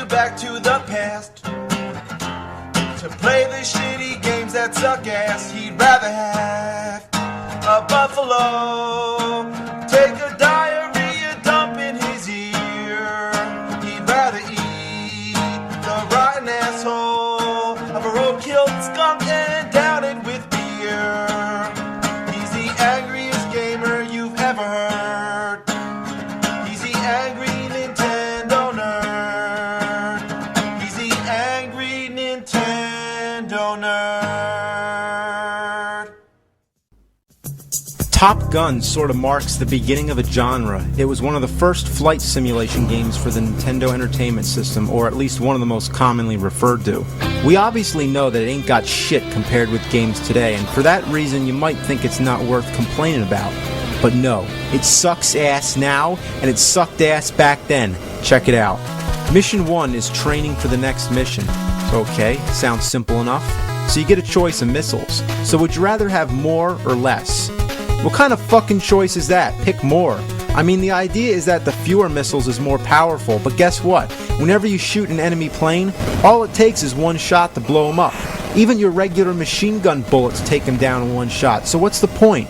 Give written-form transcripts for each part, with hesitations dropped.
you back to the past to play the shitty games that suck ass. He'd rather have a buffalo take a diarrhea dump in his ear. He'd rather eat the rotten asshole of a road-killed skunk and down it with beer. He's the angriest gamer you've ever heard. He's the angry Nintendo nerd. He's the angry Nintendo nerd. Top Gun sort of marks the beginning of a genre. It was one of the first flight simulation games for the Nintendo Entertainment System, or at least one of the most commonly referred to. We obviously know that it ain't got shit compared with games today, and for that reason you might think it's not worth complaining about. But no, it sucks ass now, and it sucked ass back then. Check it out. Mission 1 is training for the next mission. Okay, sounds simple enough. So you get a choice of missiles. So would you rather have more or less? What kind of fucking choice is that? Pick more. I mean, the idea is that the fewer missiles is more powerful, but guess what? Whenever you shoot an enemy plane, all it takes is one shot to blow them up. Even your regular machine gun bullets take them down in one shot, so what's the point?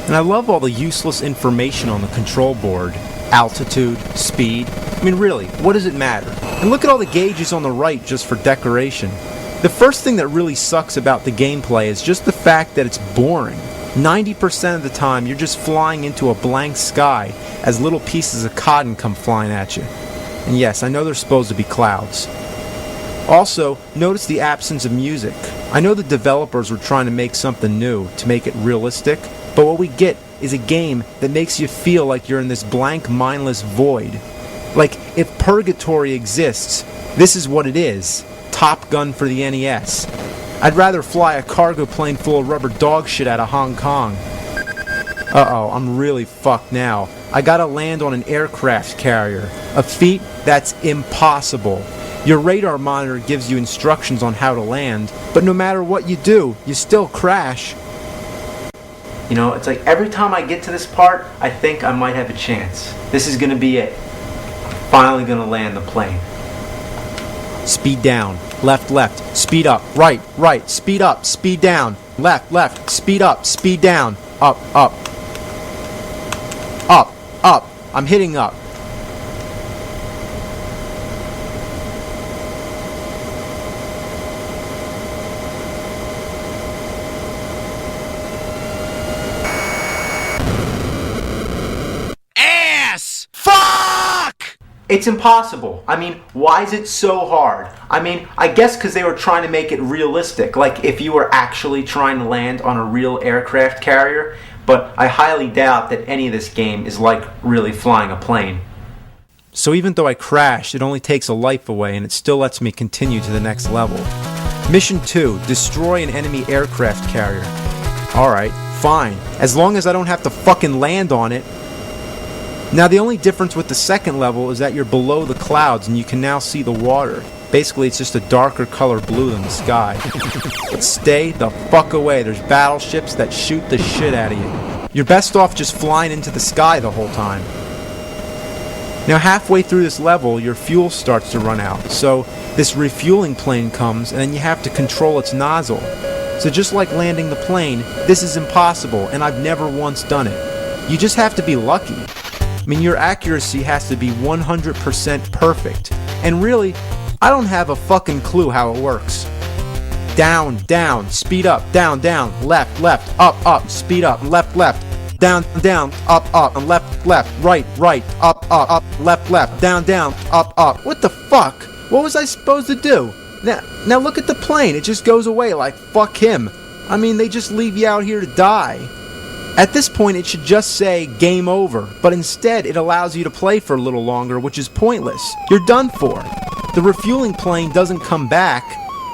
And I love all the useless information on the control board. Altitude, speed. I mean, really, what does it matter? And look at all the gauges on the right just for decoration. The first thing that really sucks about the gameplay is just the fact that it's boring. 90% of the time, you're just flying into a blank sky as little pieces of cotton come flying at you. And yes, I know they're supposed to be clouds. Also, notice the absence of music. I know the developers were trying to make something new, to make it realistic, but what we get is a game that makes you feel like you're in this blank, mindless void. Like, if purgatory exists, this is what it is. Top Gun for the NES. I'd rather fly a cargo plane full of rubber dog shit out of Hong Kong. Uh-oh, I'm really fucked now. I gotta land on an aircraft carrier. A feat that's impossible. Your radar monitor gives you instructions on how to land, but no matter what you do, you still crash. You know, it's like every time I get to this part, I think I might have a chance. This is gonna be it. I'm finally gonna land the plane. Speed down. Left, left, speed up, right, right, speed up, speed down, left, left, speed up, speed down, up, up, up, up, I'm hitting up. Ass! Fuck! It's impossible. I mean, why is it so hard? I mean, I guess because they were trying to make it realistic, like if you were actually trying to land on a real aircraft carrier, but I highly doubt that any of this game is like really flying a plane. So even though I crashed, it only takes a life away and it still lets me continue to the next level. Mission 2, destroy an enemy aircraft carrier. Alright, fine. As long as I don't have to fucking land on it. Now the only difference with the second level is that you're below the clouds and you can now see the water. Basically it's just a darker color blue than the sky. But stay the fuck away, there's battleships that shoot the shit out of you. You're best off just flying into the sky the whole time. Now halfway through this level your fuel starts to run out, so this refueling plane comes and then you have to control its nozzle. So just like landing the plane, this is impossible and I've never once done it. You just have to be lucky. I mean, your accuracy has to be 100% perfect. And really, I don't have a fucking clue how it works. Down, down, speed up, down, down, left, left, up, up, speed up, left, left, down, down, up, up, and left, left, right, right, up, up, left, left, down, down, up, up. What the fuck? What was I supposed to do? Now look at the plane. It just goes away like fuck him. I mean, they just leave you out here to die. At this point it should just say game over, but instead it allows you to play for a little longer, which is pointless. You're done for. The refueling plane doesn't come back,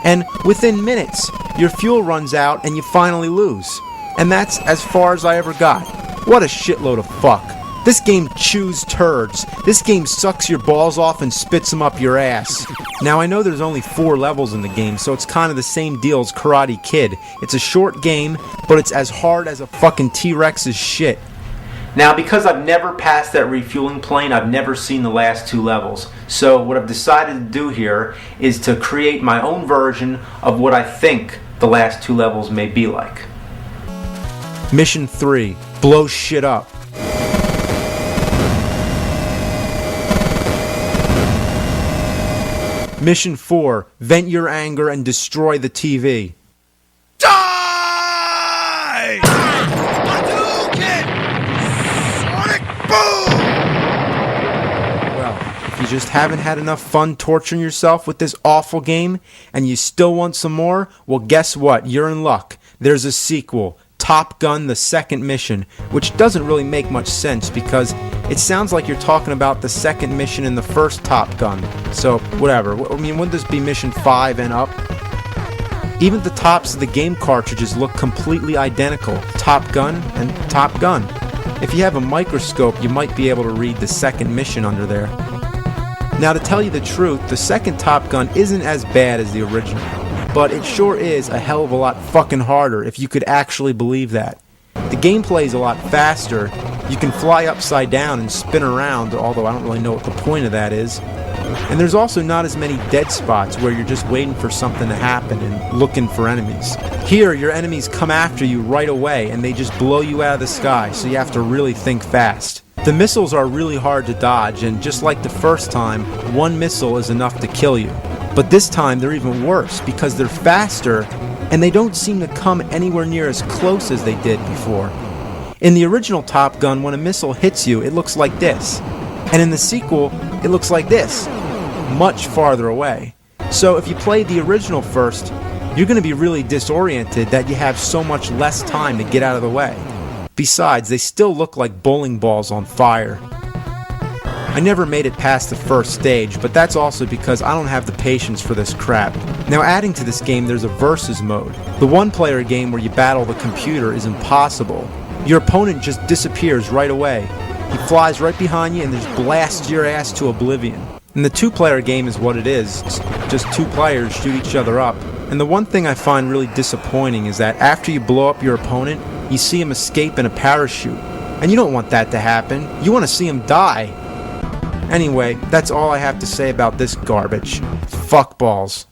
and within minutes your fuel runs out and you finally lose. And that's as far as I ever got. What a shitload of fuck. This game chews turds. This game sucks your balls off and spits them up your ass. Now I know there's only 4 levels in the game, so it's kind of the same deal as Karate Kid. It's a short game, but it's as hard as a fucking T-Rex's shit. Now, because I've never passed that refueling plane, I've never seen the last 2 levels. So what I've decided to do here is to create my own version of what I think the last 2 levels may be like. Mission 3, blow shit up. Mission 4, vent your anger and destroy the TV. Die! Hadouken! Sonic boom! Well, if you just haven't had enough fun torturing yourself with this awful game and you still want some more, well, guess what? You're in luck. There's a sequel, Top Gun: The Second Mission, which doesn't really make much sense because it sounds like you're talking about the second mission in the first Top Gun. So, whatever. I mean, wouldn't this be mission 5 and up? Even the tops of the game cartridges look completely identical. Top Gun and Top Gun. If you have a microscope, you might be able to read the second mission under there. Now, to tell you the truth, the second Top Gun isn't as bad as the original. But it sure is a hell of a lot fucking harder if you could actually believe that. The gameplay is a lot faster. You can fly upside down and spin around, although I don't really know what the point of that is. And there's also not as many dead spots where you're just waiting for something to happen and looking for enemies. Here, your enemies come after you right away and they just blow you out of the sky, so you have to really think fast. The missiles are really hard to dodge, and just like the first time, one missile is enough to kill you. But this time they're even worse because they're faster and they don't seem to come anywhere near as close as they did before. In the original Top Gun, when a missile hits you, it looks like this. And in the sequel, it looks like this, much farther away. So if you play the original first, you're going to be really disoriented that you have so much less time to get out of the way. Besides, they still look like bowling balls on fire. I never made it past the first stage, but that's also because I don't have the patience for this crap. Now, adding to this game, there's a versus mode. The one-player game where you battle the computer is impossible. Your opponent just disappears right away. He flies right behind you and just blasts your ass to oblivion. And the two-player game is what it is. It's just 2 players shoot each other up. And the one thing I find really disappointing is that after you blow up your opponent, you see him escape in a parachute. And you don't want that to happen. You want to see him die. Anyway, that's all I have to say about this garbage. Fuck balls.